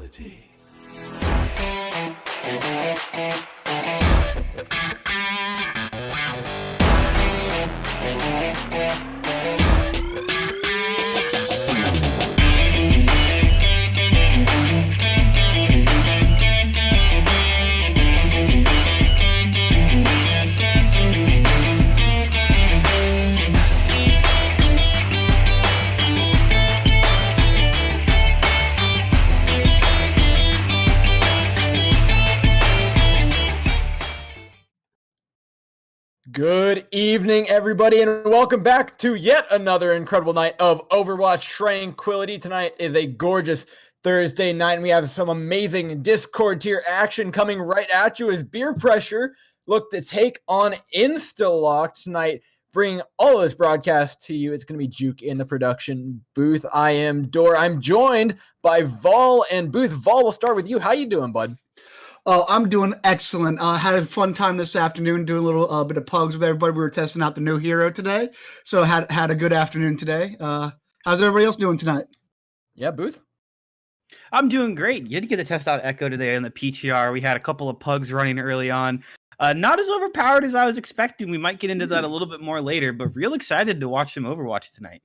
tranquility. Good evening, everybody, and welcome back to yet another incredible night of Overwatch Tranquility. Tonight is a gorgeous Thursday night, and we have some amazing Discord tier action coming right at you as Beer Pressure look to take on Instaloch tonight, bringing all of this broadcast to you. It's going to be Juke in the production booth. I am Dor. I'm joined by Vol and Booth. Vol, we'll start with you. How you doing, bud? Oh, I'm doing excellent. Had a fun time this afternoon doing a little bit of pugs with everybody. We were testing out the new hero today, so had a good afternoon today. How's everybody else doing tonight? Yeah, Booth? I'm doing great. You did get to test out Echo today on the PTR. We had a couple of pugs running early on. Not as overpowered as I was expecting. We might get into that a little bit more later, but real excited to watch some Overwatch tonight.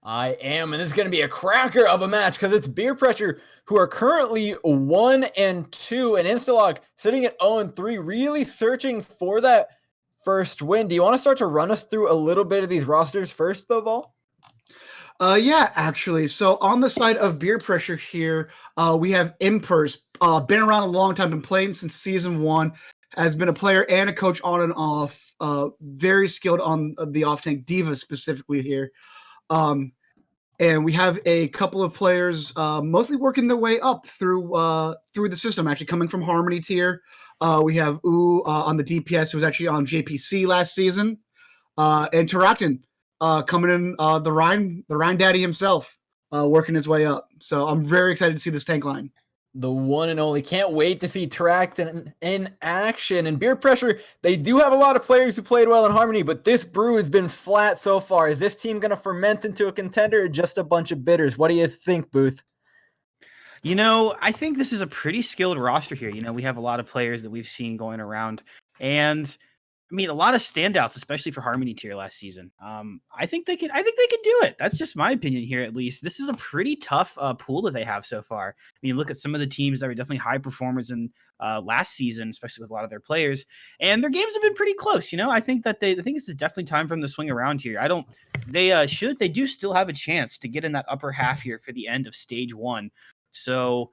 I am, and this is going to be a cracker of a match because it's Beer Pressure who are currently 1-2, and Instaloch sitting at 0-3, really searching for that first win. Do you want to start to run us through a little bit of these rosters first, though, Vol? Yeah, actually. So on the side of Beer Pressure here, we have Impers, been around a long time, been playing since season 1, has been a player and a coach on and off, very skilled on the off-tank D.Va specifically here. And we have a couple of players mostly working their way up through the system, actually coming from Harmony tier. We have on the DPS, who was actually on JPC last season, and Tarakton coming in, the Rhine Daddy himself, working his way up. So I'm very excited to see this tank line. The one and only. Can't wait to see Tarakton in action. And Beer Pressure, they do have a lot of players who played well in Harmony, but this brew has been flat so far. Is this team going to ferment into a contender or just a bunch of bitters? What do you think, Booth? You know, I think this is a pretty skilled roster here. You know, we have a lot of players that we've seen going around. And I mean, a lot of standouts, especially for Harmony tier last season. I think they could do it. That's just my opinion here, at least. This is a pretty tough pool that they have so far. I mean, look at some of the teams that were definitely high performers in last season, especially with a lot of their players, and their games have been pretty close. You know, I think this is definitely time for them to swing around here. They do still have a chance to get in that upper half here for the end of stage 1. So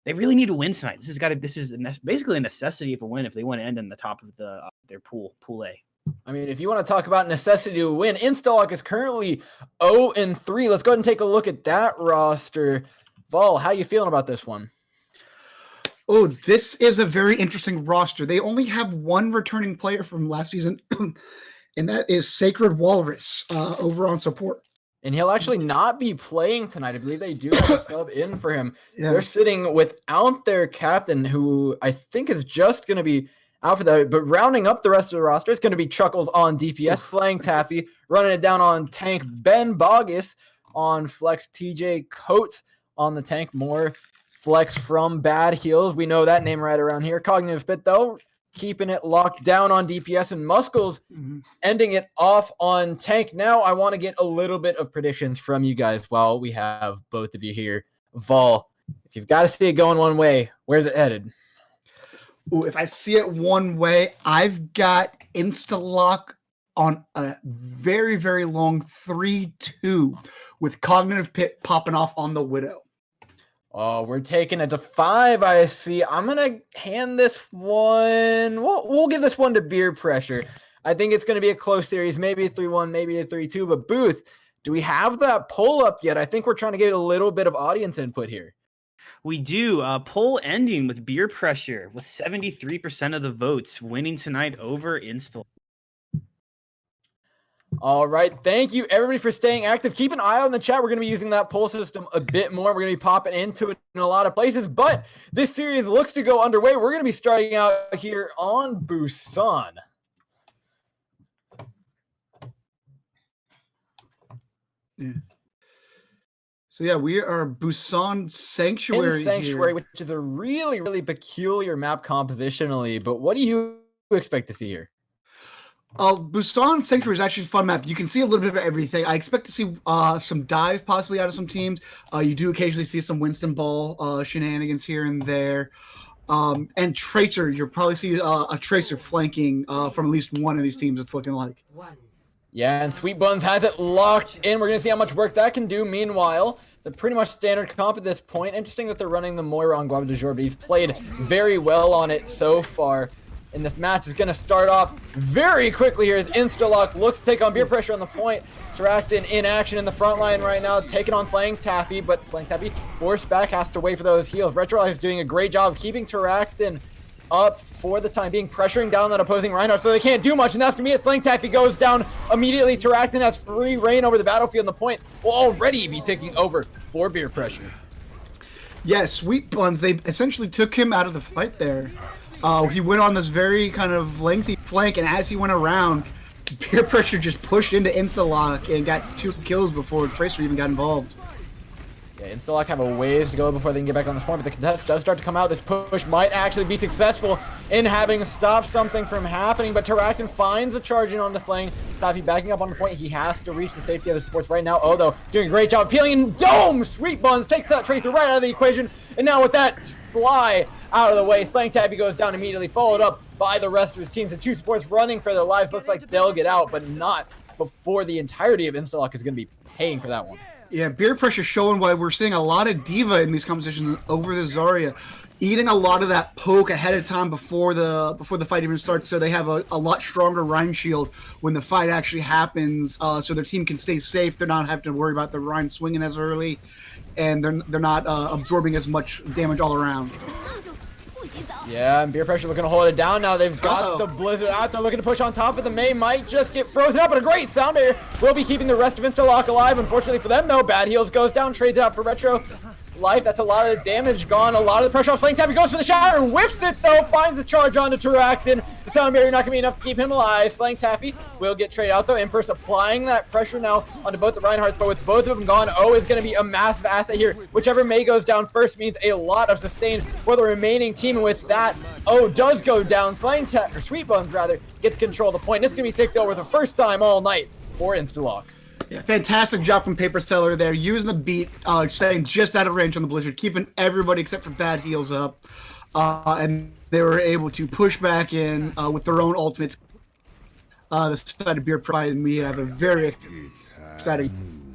they really need to win tonight. This is basically a necessity of a win if they want to end in the top of their pool A. I mean, if you want to talk about necessity to win, Instaloch is currently 0-3. Let's go ahead and take a look at that roster. Vol, how you feeling about this one? Oh, this is a very interesting roster. They only have one returning player from last season, and that is Sacred Walrus over on support. And he'll actually not be playing tonight. I believe they do have a sub in for him. Yeah. They're sitting without their captain, who I think is just going to be out for that. But rounding up the rest of the roster, it's going to be Chuckles on DPS, Slang Taffy, running it down on tank, Ben Bogus on flex, TJ Coates on the tank, more flex from Bad Heels. We know that name right around here. Cognitive Spit, though, keeping it locked down on DPS, and Muscles ending it off on tank. Now I want to get a little bit of predictions from you guys while we have both of you here. Vol, if you've got to see it going one way, where's it headed? Ooh, if I see it one way, I've got Instaloch on a very, very long 3-2 with Cognitive Pit popping off on the Widow. Oh, we're taking it to 5, I see. I'm going to hand this one. We'll give this one to Beer Pressure. I think it's going to be a close series, maybe a 3-1, maybe a 3-2. But Booth, do we have that poll up yet? I think we're trying to get a little bit of audience input here. We do. Poll ending with Beer Pressure with 73% of the votes winning tonight over Instaloch. All right. Thank you, everybody, for staying active. Keep an eye on the chat. We're going to be using that poll system a bit more. We're going to be popping into it in a lot of places. But this series looks to go underway. We're going to be starting out here on Busan. Yeah. So yeah, we are Busan Sanctuary In Sanctuary, here. which is a really, really peculiar map compositionally. But what do you expect to see here? Busan Sanctuary is actually a fun map. You can see a little bit of everything. I expect to see some dive possibly out of some teams. You do occasionally see some Winston Ball shenanigans here and there. And Tracer, you'll probably see a Tracer flanking from at least one of these teams, it's looking like. Yeah, and Sweet Buns has it locked in. We're going to see how much work that can do. Meanwhile, they're pretty much standard comp at this point. Interesting that they're running the Moira on Guava de Jour, but he's played very well on it so far. And this match is going to start off very quickly here as Instaloch looks to take on Beer Pressure on the point. Teractin in action in the front line right now, taking on Slang Taffy, but Slang Taffy forced back, has to wait for those heals. Retrolife is doing a great job of keeping Teractin up for the time being, pressuring down that opposing Reinhardt, so they can't do much, and that's gonna be it. Slang Taffy goes down immediately. Teractin has free reign over the battlefield, and the point will already be taking over for Beer Pressure. Yeah, Sweet Buns, they essentially took him out of the fight there. He went on this very kind of lengthy flank, and as he went around, Beer Pressure just pushed into Instaloch and got 2 kills before Tracer even got involved. Yeah, Instaloch have a ways to go before they can get back on this point, but the contest does start to come out. This push might actually be successful in having stopped something from happening, but Teractin finds a charge in on the Slang Taffy, backing up on the point. He has to reach the safety of the supports right now. Odo doing a great job peeling in Dome! Sweet Buns takes that Tracer right out of the equation, and now with that fly out of the way, Slang Taffy goes down immediately, followed up by the rest of his teams, and 2 supports running for their lives. Looks like they'll get out, but not before the entirety of Instaloch is going to be paying for that one. Yeah, Beer Pressure showing why we're seeing a lot of diva in these competitions over the Zarya, eating a lot of that poke ahead of time before the fight even starts, so they have a lot stronger Rhine shield when the fight actually happens, so their team can stay safe. They're not having to worry about the Rhine swinging as early, and they're not absorbing as much damage all around. Yeah, and Beer Pressure looking to hold it down now. They've got the Blizzard out there looking to push on top of the May. Might just get frozen up, but a great sound barrier will be keeping the rest of Instaloch alive. Unfortunately for them, though, Bad Heals goes down, trades it out for Retro Life. That's a lot of the damage gone, a lot of the pressure off Slang Taffy. Goes for the shatter, whiffs it, though, finds the charge onto Teractin. The sound barrier not going to be enough to keep him alive. Slang Taffy will get traded out, though. Impers applying that pressure now onto both the Reinhardts, but with both of them gone, O is going to be a massive asset here. Whichever May goes down first means a lot of sustain for the remaining team, and with that, O does go down. Sweet Buns, rather, gets control of the point. It's going to be taken over the first time all night for Instaloch. Yeah, fantastic job from Paper Seller there, using the beat, staying just out of range on the Blizzard, keeping everybody except for Bad Heals up, and they were able to push back in with their own ultimates. The side of Beer Pride, and we have a very exciting.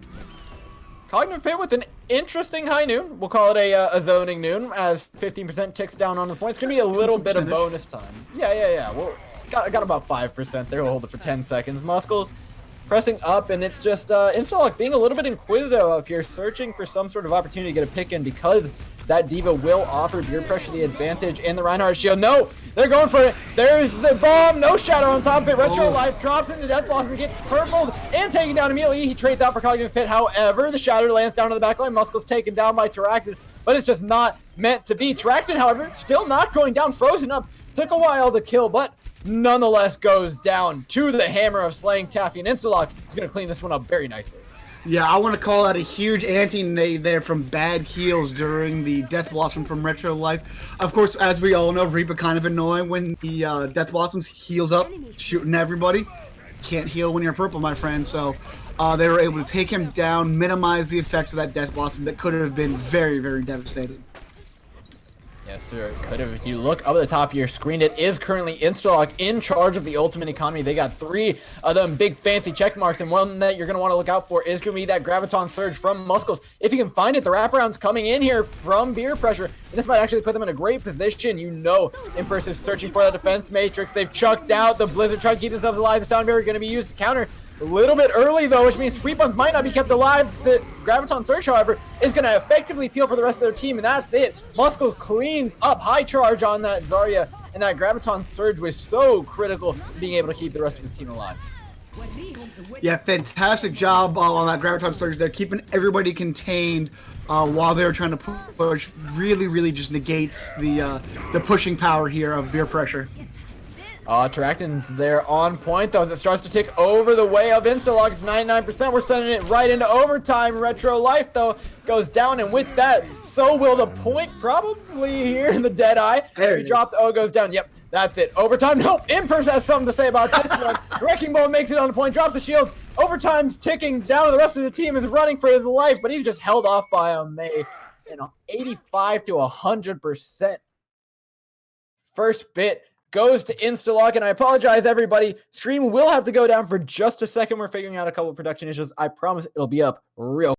Cognitive Pit with an interesting high noon. We'll call it a zoning noon, as 15% ticks down on the point. It's going to be a little bit of bonus time. Yeah. Well, got about 5% there. We'll hold it for 10 seconds. Muscles pressing up, and it's just Instaloch being a little bit inquisitive up here, searching for some sort of opportunity to get a pick in, because that diva will offer Beer Pressure the advantage in the Reinhardt shield. No, they're going for it. There's the bomb. No shadow on top of it. Retro Life drops into Death Blossom, gets purpled and taken down immediately. He trades out for Cognitive Pit. However, the shadow lands down to the backline. Muscles taken down by Teractin, but it's just not meant to be. Teractin, however, still not going down, frozen up. Took a while to kill, but nonetheless goes down to the hammer of Slaying Taffy, and Instaloch is going to clean this one up very nicely. Yeah, I want to call out a huge anti-nade there from Bad Heals during the Death Blossom from Retro Life. Of course, as we all know, Reaper kind of annoying when the Death Blossoms heals up, shooting everybody. Can't heal when you're purple, my friend, so they were able to take him down, minimize the effects of that Death Blossom that could have been very, very devastating. Yes, sir, it could have. If you look up at the top of your screen, it is currently Instaloch in charge of the ultimate economy. They got 3 of them big fancy check marks, and one that you're going to want to look out for is going to be that Graviton Surge from Muscles. If you can find it, the wraparound's coming in here from Beer Pressure, and this might actually put them in a great position. You know Impers is searching for that defense matrix. They've chucked out the Blizzard, trying to keep themselves alive. The sound barrier going to be used to counter. A little bit early, though, which means Sweet Buns might not be kept alive. The Graviton Surge, however, is going to effectively peel for the rest of their team, and that's it. Muscles cleans up, high charge on that Zarya, and that Graviton Surge was so critical in being able to keep the rest of his team alive. Yeah, fantastic job on that Graviton Surge there, keeping everybody contained while they were trying to push. Really just negates the pushing power here of Beer Pressure. Terractin's there on point, though, as it starts to tick over the way of Instaloch. It's 99%. We're sending it right into overtime. Retro Life, though, goes down, and with that, so will the point probably here in the Deadeye. He dropped, goes down. Yep, that's it. Overtime. Nope, Impers has something to say about this one. Wrecking Ball makes it on the point, drops the shields. Overtime's ticking down, and the rest of the team is running for his life, but he's just held off by a May. 85 to 100%. First bit goes to Instaloch, and I apologize, everybody. Stream will have to go down for just a second. We're figuring out a couple of production issues. I promise it'll be up real